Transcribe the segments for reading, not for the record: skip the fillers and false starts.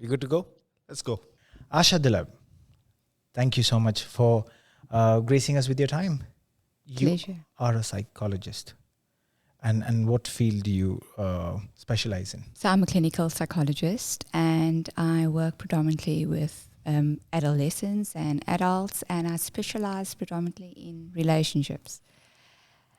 You good to go? Let's go. Asha Dullabh, thank you so much for gracing us with your time. Pleasure. You are a psychologist. And what field do you specialize in? So I'm a clinical psychologist and I work predominantly with adolescents and adults, and I specialize predominantly in relationships.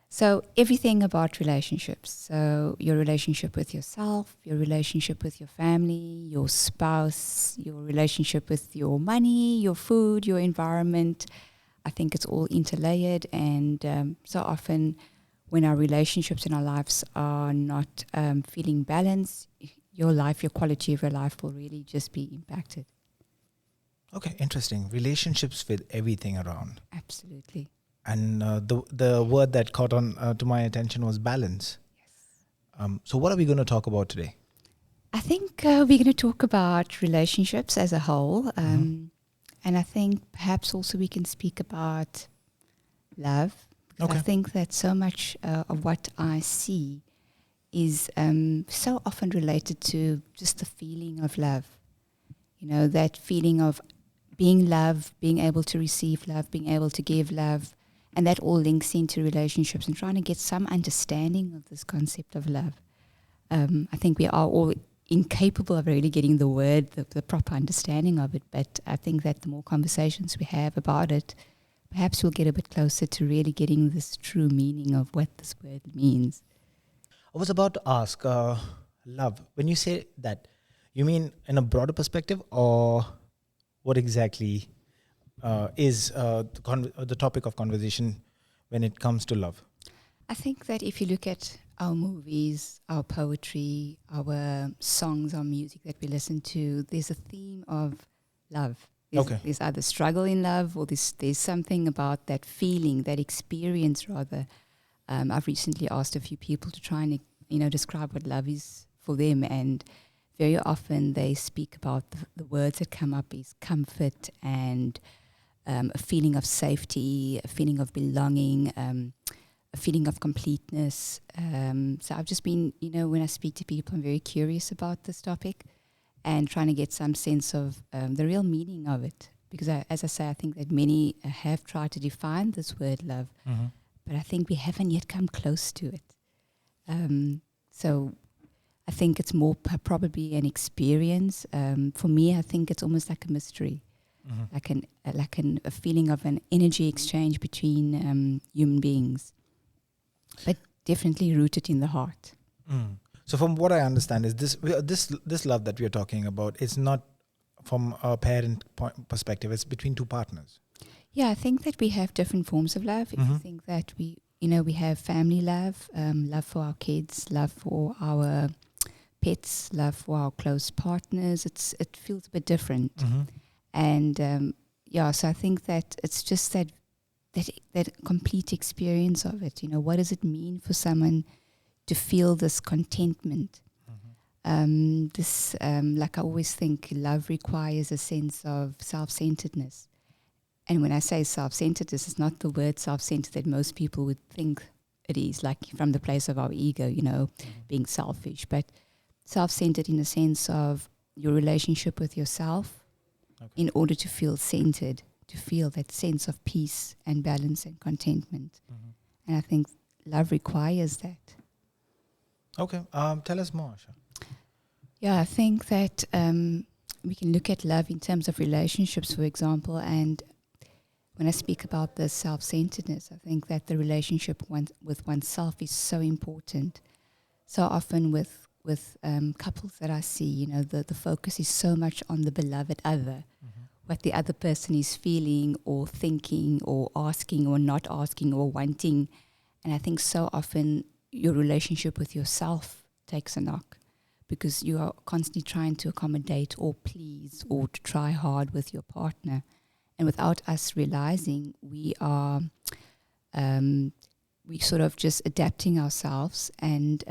So everything about relationships. So your relationship with yourself, your relationship with your family, your spouse, your relationship with your money, your food, your environment. I think it's all interlayered, and so often when our relationships in our lives are not feeling balanced, your life, your quality of your life will really just be impacted. Okay, interesting. Relationships with everything around. Absolutely. And the word that caught on to my attention was balance. Yes. So what are we going to talk about today? I think we're going to talk about relationships as a whole. And I think perhaps also we can speak about love. Okay. I think that so much of what I see is so often related to just the feeling of love. You know, that feeling of being loved, being able to receive love, being able to give love. And that all links into relationships and trying to get some understanding of this concept of love. I think we are all incapable of really getting the word, the proper understanding of it. But I think that the more conversations we have about it, perhaps we'll get a bit closer to really getting this true meaning of what this word means. I was about to ask, love, when you say that, you mean in a broader perspective, or what exactly is the topic of conversation when it comes to love? I think that if you look at our movies, our poetry, our songs, our music that we listen to, there's a theme of love. There's either struggle in love, or there's something about that feeling, that experience rather. I've recently asked a few people to try and describe what love is for them, and very often they speak about the words that come up is comfort and a feeling of safety, a feeling of belonging, a feeling of completeness. So I've just been, when I speak to people, I'm very curious about this topic and trying to get some sense of the real meaning of it. Because as I say, I think that many have tried to define this word love, but I think we haven't yet come close to it. So I think it's more probably an experience. For me, I think it's almost like a mystery. Like a feeling of an energy exchange between human beings, but definitely rooted in the heart. So from what I understand is this love that we are talking about, it's not from a parent perspective, it's between two partners. Yeah, I think that we have different forms of love. If you think that we have family love, love for our kids, love for our pets, love for our close partners, it feels a bit different. And so I think that it's just that complete experience of it. What does it mean for someone to feel this contentment? Like I always think, love requires a sense of self-centeredness. And when I say self-centeredness, it's not the word self-centered that most people would think it is, like from the place of our ego, being selfish, but self-centered in the sense of your relationship with yourself. In order to feel centered, to feel that sense of peace and balance and contentment. And I think love requires that. Okay. Tell us more, Asha. Yeah, I think that we can look at love in terms of relationships, for example, and when I speak about the self-centeredness, I think that the relationship with oneself is so important. So often with couples that I see, the focus is so much on the beloved other, what the other person is feeling or thinking or asking or not asking or wanting. And I think so often your relationship with yourself takes a knock because you are constantly trying to accommodate or please or to try hard with your partner. And without us realizing, we are we sort of just adapting ourselves. And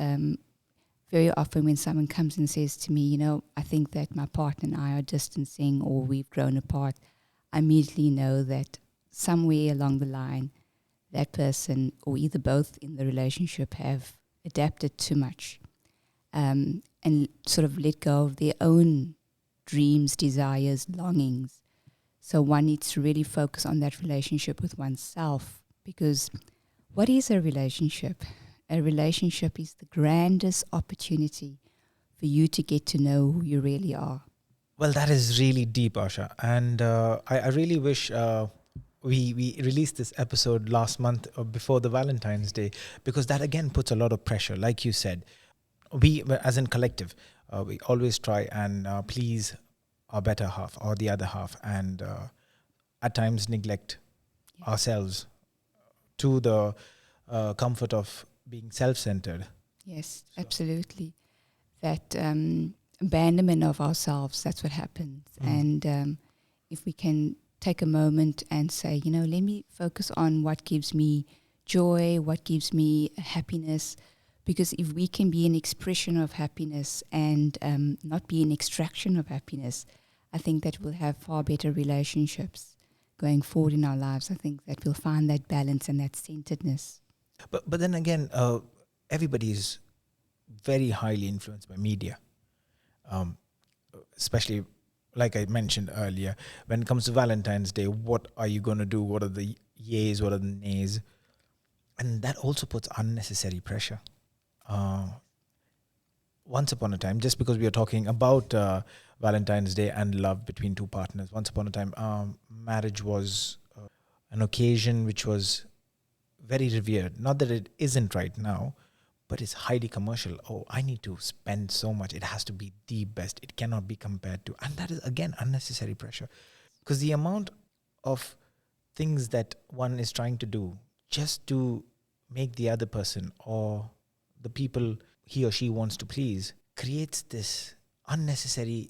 very often when someone comes and says to me, I think that my partner and I are distancing or we've grown apart, I immediately know that somewhere along the line, that person or either both in the relationship have adapted too much and sort of let go of their own dreams, desires, longings. So one needs to really focus on that relationship with oneself, because what is a relationship? A relationship is the grandest opportunity for you to get to know who you really are. Well, that is really deep, Asha. And I really wish we released this episode last month before the Valentine's Day, because that again puts a lot of pressure. Like you said, we as in collective, we always try and please our better half or the other half, and at times neglect ourselves to the comfort of being self-centered. Yes, absolutely. That abandonment of ourselves, that's what happens. And if we can take a moment and say, let me focus on what gives me joy, what gives me happiness, because if we can be an expression of happiness and not be an extraction of happiness, I think that we'll have far better relationships going forward in our lives. I think that we'll find that balance and that centeredness. But then again, everybody is very highly influenced by media, especially like I mentioned earlier. When it comes to Valentine's Day, what are you going to do? What are the yays? What are the nays? And that also puts unnecessary pressure. Once upon a time, just because we are talking about Valentine's Day and love between two partners, once upon a time, marriage was an occasion which was very revered. Not that it isn't right now, but it's highly commercial. Oh, I need to spend so much. It has to be the best. It cannot be compared to. And that is, again, unnecessary pressure. Because the amount of things that one is trying to do just to make the other person or the people he or she wants to please creates this unnecessary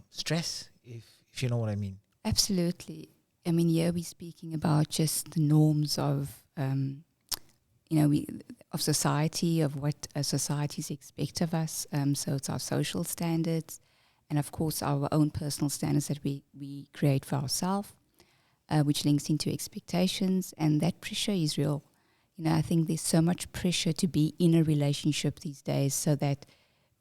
stress, if you know what I mean. Absolutely. I mean, here we're speaking about just the norms of, of society, of what societies expect of us. So it's our social standards and, of course, our own personal standards that we create for ourselves, which links into expectations. And that pressure is real. I think there's so much pressure to be in a relationship these days so that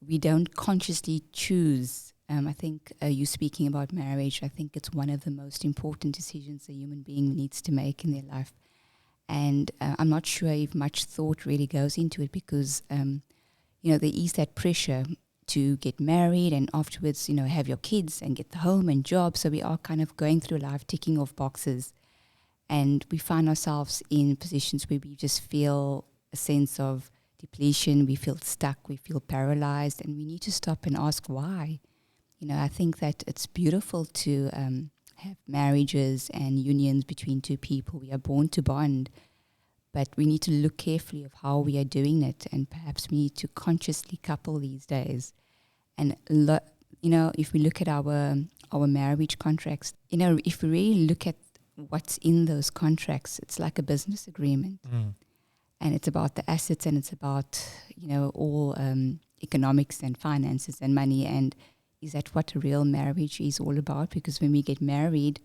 we don't consciously choose. I think you speaking about marriage, I think it's one of the most important decisions a human being needs to make in their life. And I'm not sure if much thought really goes into it because, there is that pressure to get married and afterwards, have your kids and get the home and job. So we are kind of going through life ticking off boxes. And we find ourselves in positions where we just feel a sense of depletion, we feel stuck, we feel paralyzed, and we need to stop and ask why. I think that it's beautiful to have marriages and unions between two people. We are born to bond, but we need to look carefully of how we are doing it, and perhaps we need to consciously couple these days. And if we look at our marriage contracts, if we really look at what's in those contracts, it's like a business agreement. And it's about the assets and it's about, all economics and finances and money. And is that what a real marriage is all about? Because when we get married,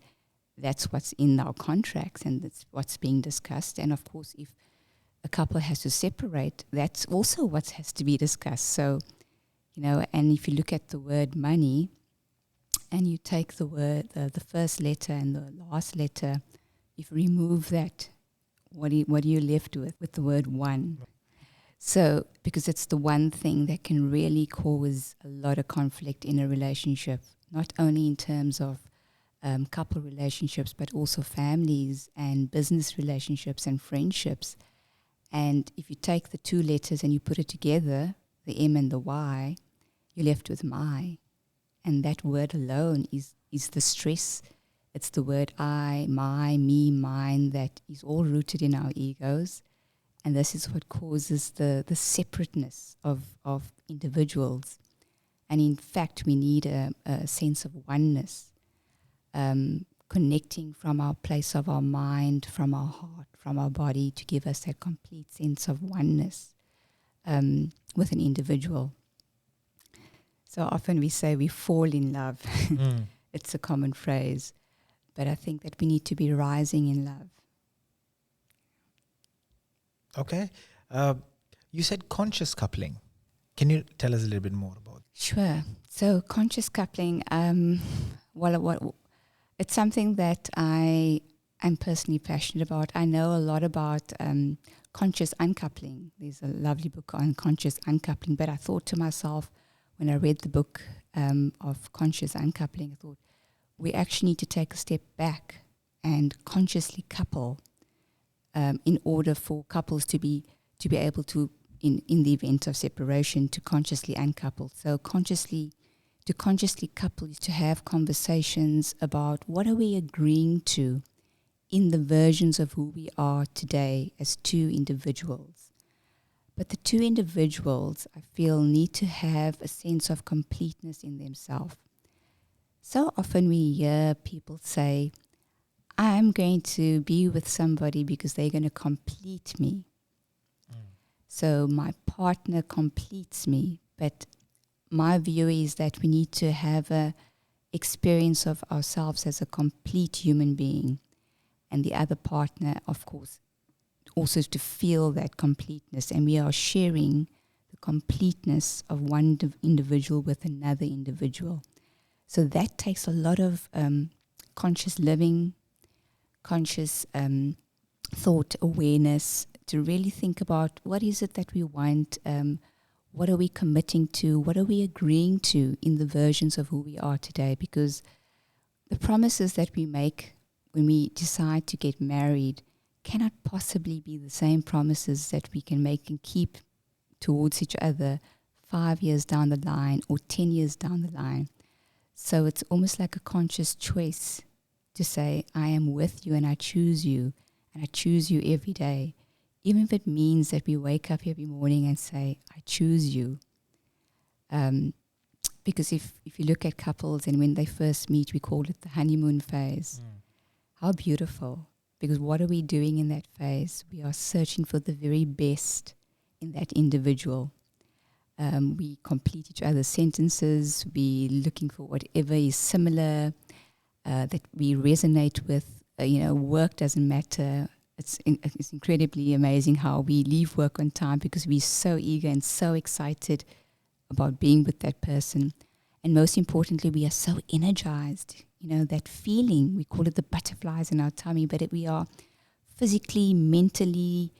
that's what's in our contracts and that's what's being discussed. And of course, if a couple has to separate, that's also what has to be discussed. So, and if you look at the word money, and you take the word, the first letter and the last letter, if you remove that, what are you left with the word one? So, because it's the one thing that can really cause a lot of conflict in a relationship, not only in terms of couple relationships, but also families and business relationships and friendships. And if you take the two letters and you put it together, the M and the Y, you're left with my. And that word alone is the stress. It's the word I, my, me, mine that is all rooted in our egos. And this is what causes the separateness of individuals. And in fact, we need a sense of oneness, connecting from our place of our mind, from our heart, from our body to give us that complete sense of oneness with an individual. So often we say we fall in love. It's a common phrase. But I think that we need to be rising in love. Okay. You said conscious coupling. Can you tell us a little bit more about it? Sure. So conscious coupling, it's something that I am personally passionate about. I know a lot about conscious uncoupling. There's a lovely book on conscious uncoupling, but I thought to myself when I read the book of conscious uncoupling, I thought we actually need to take a step back and consciously couple in order for couples to be able to, in the event of separation, to consciously uncouple. So to consciously couple is to have conversations about what are we agreeing to in the versions of who we are today as two individuals. But the two individuals, I feel, need to have a sense of completeness in themselves. So often we hear people say, I'm going to be with somebody because they're going to complete me. So my partner completes me. But my view is that we need to have a experience of ourselves as a complete human being. And the other partner, of course, also to feel that completeness. And we are sharing the completeness of one individual with another individual. So that takes a lot of conscious living, conscious thought awareness to really think about what is it that we want, what are we committing to, what are we agreeing to in the versions of who we are today. Because the promises that we make when we decide to get married cannot possibly be the same promises that we can make and keep towards each other 5 years down the line or 10 years down the line. So it's almost like a conscious choice to say, I am with you and I choose you every day. Even if it means that we wake up every morning and say, I choose you. Because if you look at couples and when they first meet, we call it the honeymoon phase. How beautiful. Because what are we doing in that phase? We are searching for the very best in that individual. We complete each other's sentences. We looking for whatever is similar, that we resonate with. Work doesn't matter. It's incredibly amazing how we leave work on time because we're so eager and so excited about being with that person. And most importantly, we are so energized. That feeling, we call it the butterflies in our tummy, but we are physically, mentally,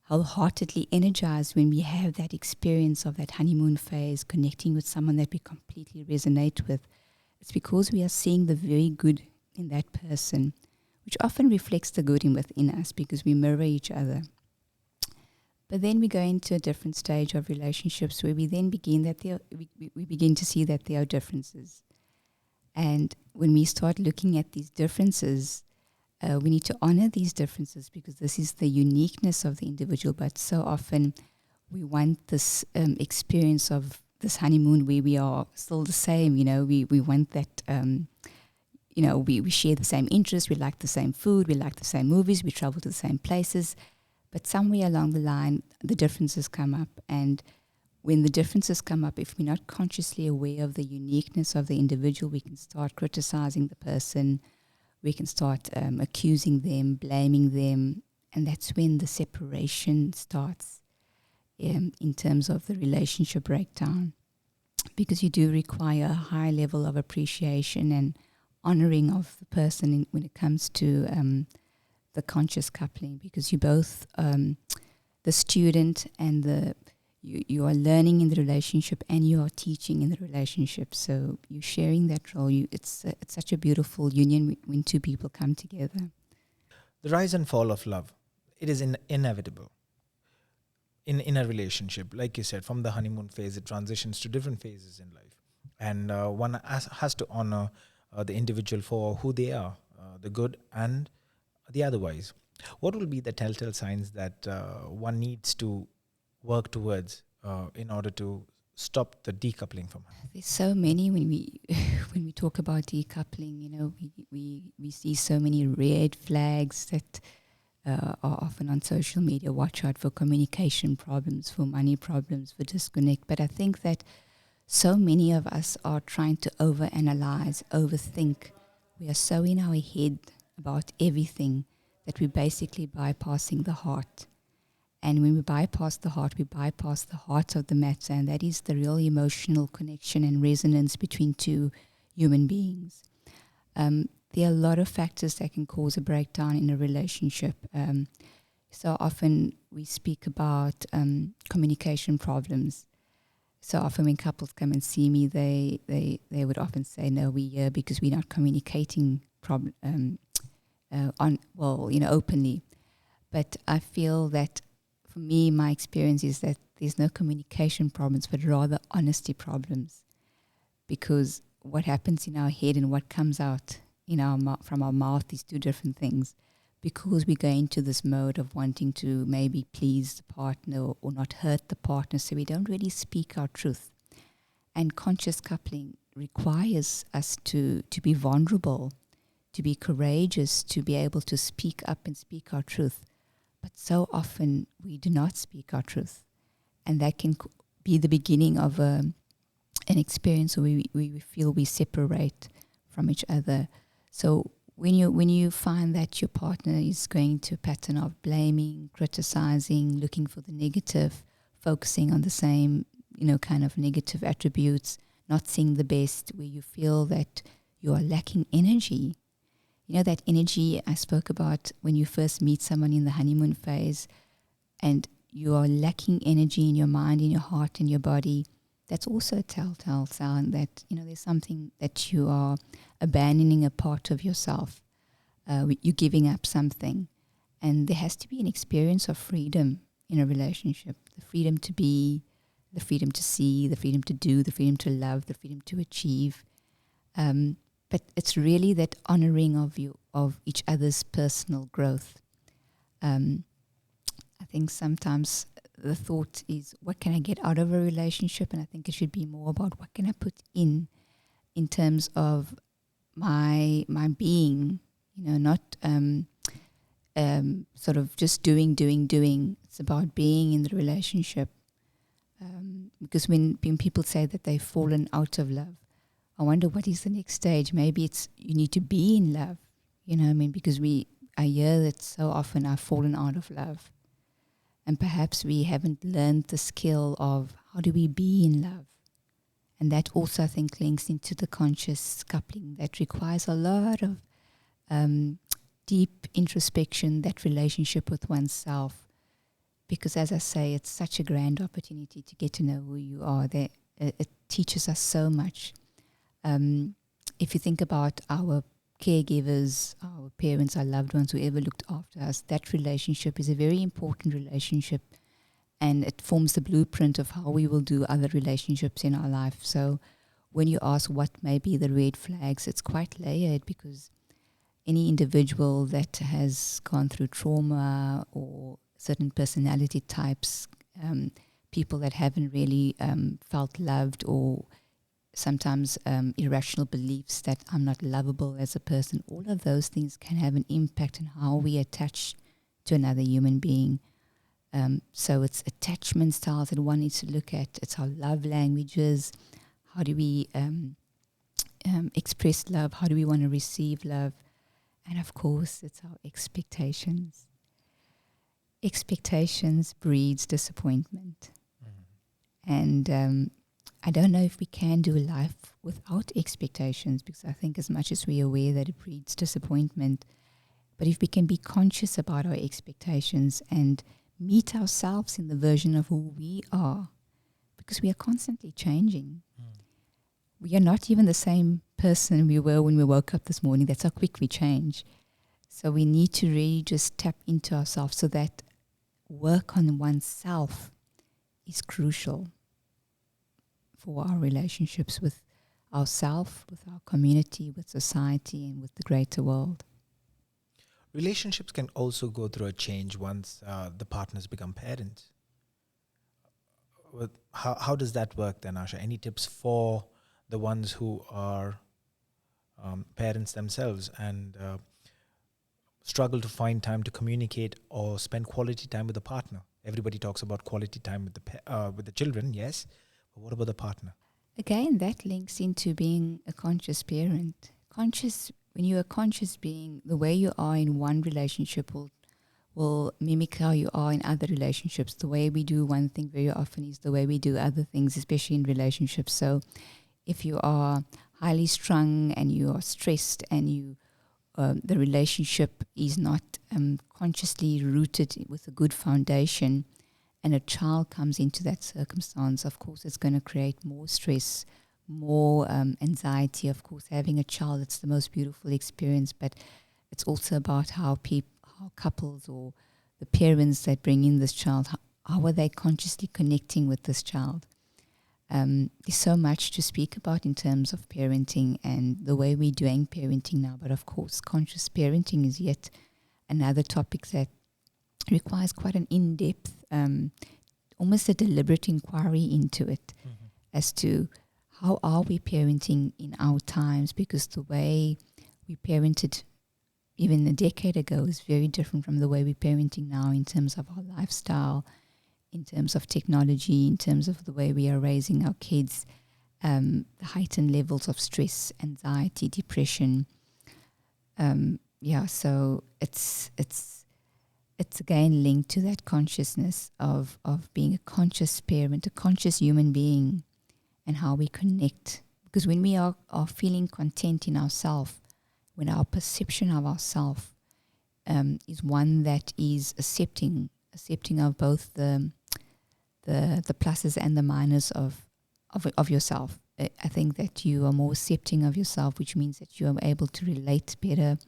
wholeheartedly energized when we have that experience of that honeymoon phase, connecting with someone that we completely resonate with. It's because we are seeing the very good in that person, which often reflects the good within us because we mirror each other. But then we go into a different stage of relationships where we then begin to see that there are differences. And when we start looking at these differences, we need to honor these differences because this is the uniqueness of the individual. But so often we want this experience of this honeymoon where we are still the same. We want that, we share the same interests, we like the same food, we like the same movies, we travel to the same places. But somewhere along the line, the differences come up. And when the differences come up, if we're not consciously aware of the uniqueness of the individual, we can start criticizing the person. We can start accusing them, blaming them. And that's when the separation starts in terms of the relationship breakdown. Because you do require a high level of appreciation and honoring of the person when it comes to the conscious coupling. Because you both, the student and you are learning in the relationship and you are teaching in the relationship. So you're sharing that role. It's such a beautiful union when two people come together. The rise and fall of love, it is inevitable in a relationship. Like you said, from the honeymoon phase, it transitions to different phases in life. And one has to honor the individual for who they are, the good and the otherwise. What will be the telltale signs that one needs to work towards in order to stop the decoupling from happening? There's so many when we talk about decoupling. We see so many red flags that are often on social media. Watch out for communication problems, for money problems, for disconnect. But I think that so many of us are trying to overanalyze, overthink. We are so in our head about everything that we're basically bypassing the heart. And when we bypass the heart, we bypass the heart of the matter, and that is the real emotional connection and resonance between two human beings. There are a lot of factors that can cause a breakdown in a relationship. So often we speak about communication problems. So often when couples come and see me, they would often say, "No, we're here because we're not communicating openly." But I feel that, for me, my experience is that there's no communication problems, but rather honesty problems. Because what happens in our head and what comes out in from our mouth is two different things. Because we go into this mode of wanting to maybe please the partner or not hurt the partner, so we don't really speak our truth. And conscious coupling requires us to be vulnerable, to be courageous, to be able to speak up and speak our truth. But so often we do not speak our truth. And that can be the beginning of an experience where we feel we separate from each other. So when you find that your partner is going to a pattern of blaming, criticizing, looking for the negative, focusing on the same, kind of negative attributes, not seeing the best, where you feel that you are lacking energy. That energy I spoke about when you first meet someone in the honeymoon phase, and you are lacking energy in your mind, in your heart, in your body. That's also a telltale sign that, there's something that you are abandoning a part of yourself. You're giving up something. And there has to be an experience of freedom in a relationship. The freedom to be, the freedom to see, the freedom to do, the freedom to love, the freedom to achieve. But it's really that honoring of each other's personal growth. I think sometimes the thought is, what can I get out of a relationship? And I think it should be more about what can I put in terms of my being, not sort of just doing. It's about being in the relationship. Because when people say that they've fallen out of love, I wonder what is the next stage. Maybe it's you need to be in love, because I hear that so often I've fallen out of love. And perhaps we haven't learned the skill of how do we be in love. And that also, I think, links into the conscious coupling that requires a lot of deep introspection, that relationship with oneself. Because as I say, it's such a grand opportunity to get to know who you are. It teaches us so much. If you think about our caregivers, our parents, our loved ones, whoever looked after us, that relationship is a very important relationship, and it forms the blueprint of how we will do other relationships in our life. So when you ask what may be the red flags, it's quite layered, because any individual that has gone through trauma or certain personality types, people that haven't really felt loved, or sometimes irrational beliefs that I'm not lovable as a person, all of those things can have an impact on how we attach to another human being. So it's attachment styles that one needs to look at. It's our love languages. How do we express love? How do we want to receive love? And of course, it's our expectations. Expectations breeds disappointment. Mm-hmm. And I don't know if we can do life without expectations, because I think as much as we are aware that it breeds disappointment, but if we can be conscious about our expectations and meet ourselves in the version of who we are, because we are constantly changing. We are not even the same person we were when we woke up this morning. That's how quick we change. So we need to really just tap into ourselves, so that work on oneself is crucial for our relationships with ourselves, with our community, with society, and with the greater world. Relationships can also go through a change once the partners become parents. How does that work then, Asha? Any tips for the ones who are parents themselves and struggle to find time to communicate or spend quality time with the partner? Everybody talks about quality time with the children, yes. But what about the partner? Again, that links into being a conscious parent. When you're a conscious being, the way you are in one relationship will will mimic how you are in other relationships. The way we do one thing very often is the way we do other things, especially in relationships. So if you are highly strung and you are stressed and the relationship is not consciously rooted with a good foundation, and a child comes into that circumstance, of course, it's going to create more stress, more anxiety. Of course, having a child, it's the most beautiful experience, but it's also about how couples or the parents that bring in this child, how are they consciously connecting with this child? There's so much to speak about in terms of parenting and the way we're doing parenting now. But of course, conscious parenting is yet another topic that requires quite an in-depth, almost a deliberate inquiry into it as to how are we parenting in our times, because the way we parented even a decade ago is very different from the way we're parenting now in terms of our lifestyle, in terms of technology, in terms of the way we are raising our kids, the heightened levels of stress, anxiety, depression. So it's again linked to that consciousness of being a conscious parent, a conscious human being, and how we connect. Because when we are feeling content in ourselves, when our perception of ourselves is one that is accepting of both the pluses and the minuses of yourself. I think that you are more accepting of yourself, which means that you are able to relate better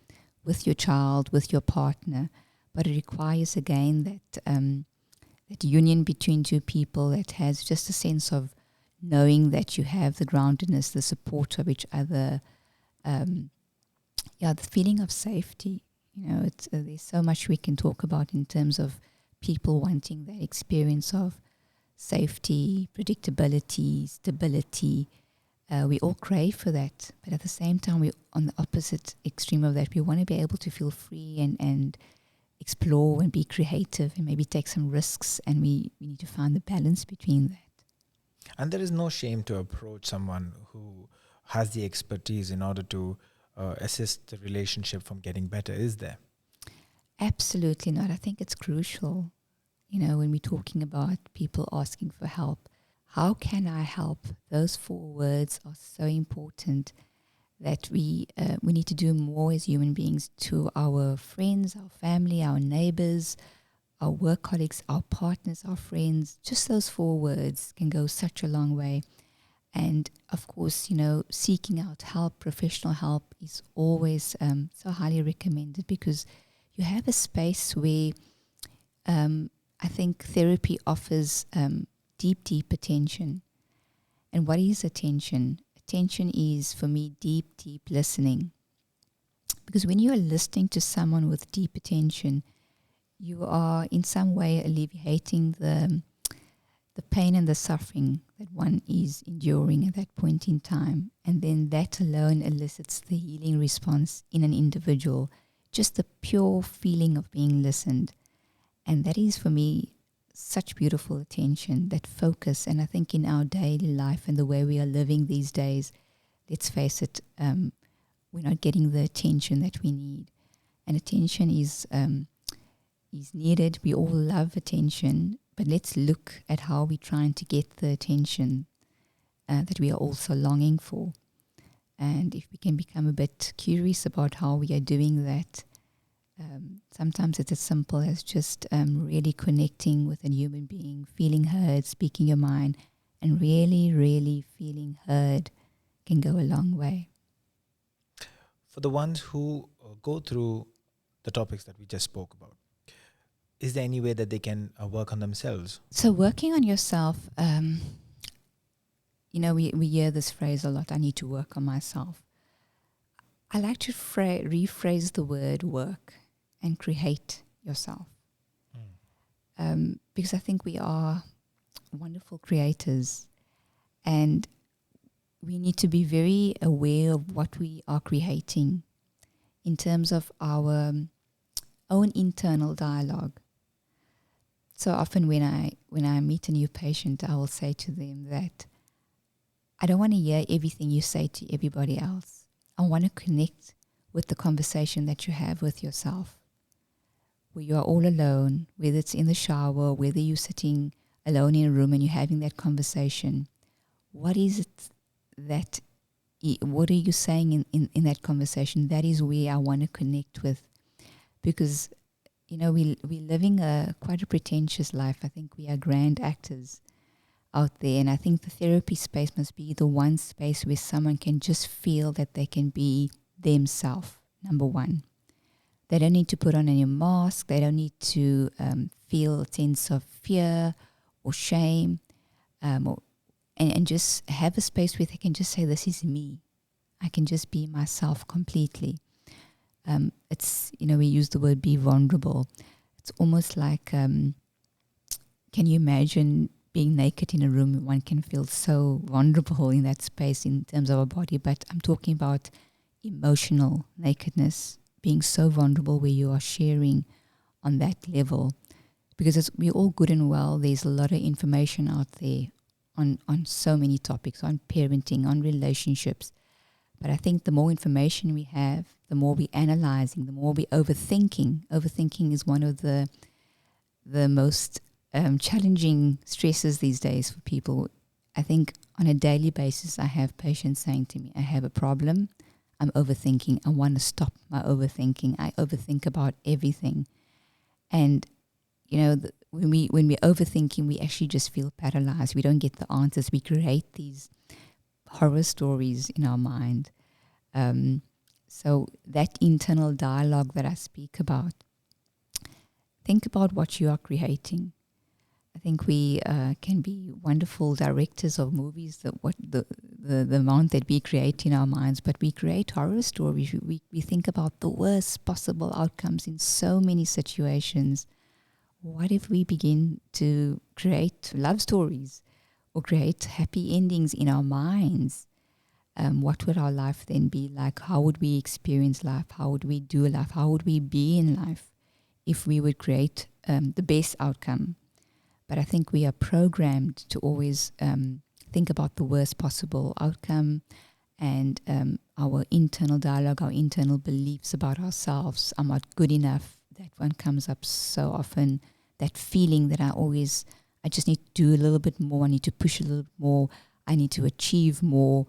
with your child, with your partner. But it requires, again, that union between two people that has just a sense of knowing that you have the groundedness, the support of each other, the feeling of safety. There's so much we can talk about in terms of people wanting that experience of safety, predictability, stability. We all crave for that, but at the same time, we're on the opposite extreme of that. We want to be able to feel free and explore and be creative and maybe take some risks, and we need to find the balance between that. And there is no shame to approach someone who has the expertise in order to assist the relationship from getting better, is there? Absolutely not. I think it's crucial, when we're talking about people asking for help. How can I help? Those 4 words are so important that we need to do more as human beings to our friends, our family, our neighbors, our work colleagues, our partners, our friends. Just those 4 words can go such a long way. And of course, seeking out help, professional help, is always so highly recommended, because you have a space where I think therapy offers deep attention. And what is attention? Attention is, for me, deep listening. Because when you are listening to someone with deep attention, you are in some way alleviating the pain and the suffering that one is enduring at that point in time. And then that alone elicits the healing response in an individual, just the pure feeling of being listened. And that is, for me, such beautiful attention, that focus. And I think in our daily life and the way we are living these days, let's face it, we're not getting the attention that we need. And attention is needed. We all love attention, but let's look at how we're trying to get the attention that we are also longing for. And if we can become a bit curious about how we are doing that, sometimes it's as simple as just really connecting with a human being, feeling heard, speaking your mind, and really feeling heard can go a long way. For the ones who go through the topics that we just spoke about, is there any way that they can work on themselves? So working on yourself, we hear this phrase a lot, I need to work on myself. I like to rephrase the word work and create yourself. Because I think we are wonderful creators, and we need to be very aware of what we are creating in terms of our own internal dialogue. So often when I meet a new patient, I will say to them that I don't want to hear everything you say to everybody else. I want to connect with the conversation that you have with yourself. where you are all alone, whether it's in the shower, whether you're sitting alone in a room and you're having that conversation, what is it that, what are you saying in that conversation? That is where I want to connect with. Because, we're living quite a pretentious life. I think we are grand actors out there. And I think the therapy space must be the one space where someone can just feel that they can be themselves, number one. They don't need to put on any mask. They don't need to feel a sense of fear or shame, and just have a space where they can just say, this is me. I can just be myself completely. It's, we use the word be vulnerable. It's almost like, can you imagine being naked in a room? One can feel so vulnerable in that space in terms of a body, but I'm talking about emotional nakedness, being so vulnerable where you are sharing on that level. Because we're all good and well. There's a lot of information out there on so many topics, on parenting, on relationships. But I think the more information we have, the more we're analyzing, the more we're overthinking. Overthinking is one of the most challenging stresses these days for people. I think on a daily basis, I have patients saying to me, I have a problem. I'm overthinking. I want to stop my overthinking. I overthink about everything. And, when we're overthinking, we actually just feel paralyzed. We don't get the answers. We create these horror stories in our mind. So that internal dialogue that I speak about, think about what you are creating. I think we can be wonderful directors of movies, the amount that we create in our minds, but we create horror stories. We think about the worst possible outcomes in so many situations. What if we begin to create love stories or create happy endings in our minds? What would our life then be like? How would we experience life? How would we do life? How would we be in life if we would create the best outcome? But I think we are programmed to always think about the worst possible outcome, and our internal dialogue, our internal beliefs about ourselves are not good enough. That one comes up so often, that feeling that I just need to do a little bit more, I need to push a little bit more, I need to achieve more.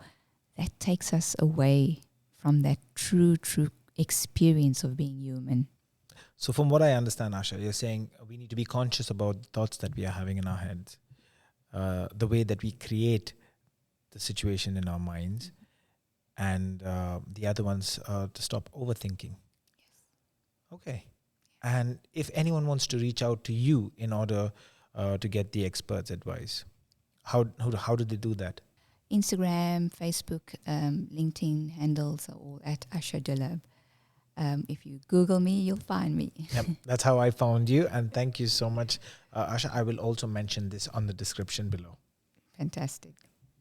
That takes us away from that true experience of being human. So from what I understand, Asha, you're saying we need to be conscious about the thoughts that we are having in our heads, the way that we create the situation in our minds, and the other ones to stop overthinking. Yes. Okay. And if anyone wants to reach out to you in order to get the expert's advice, how do they do that? Instagram, Facebook, LinkedIn handles are all at Asha Dullabh. If you Google me, you'll find me. Yep, that's how I found you. And thank you so much, Asha. I will also mention this on the description below. Fantastic.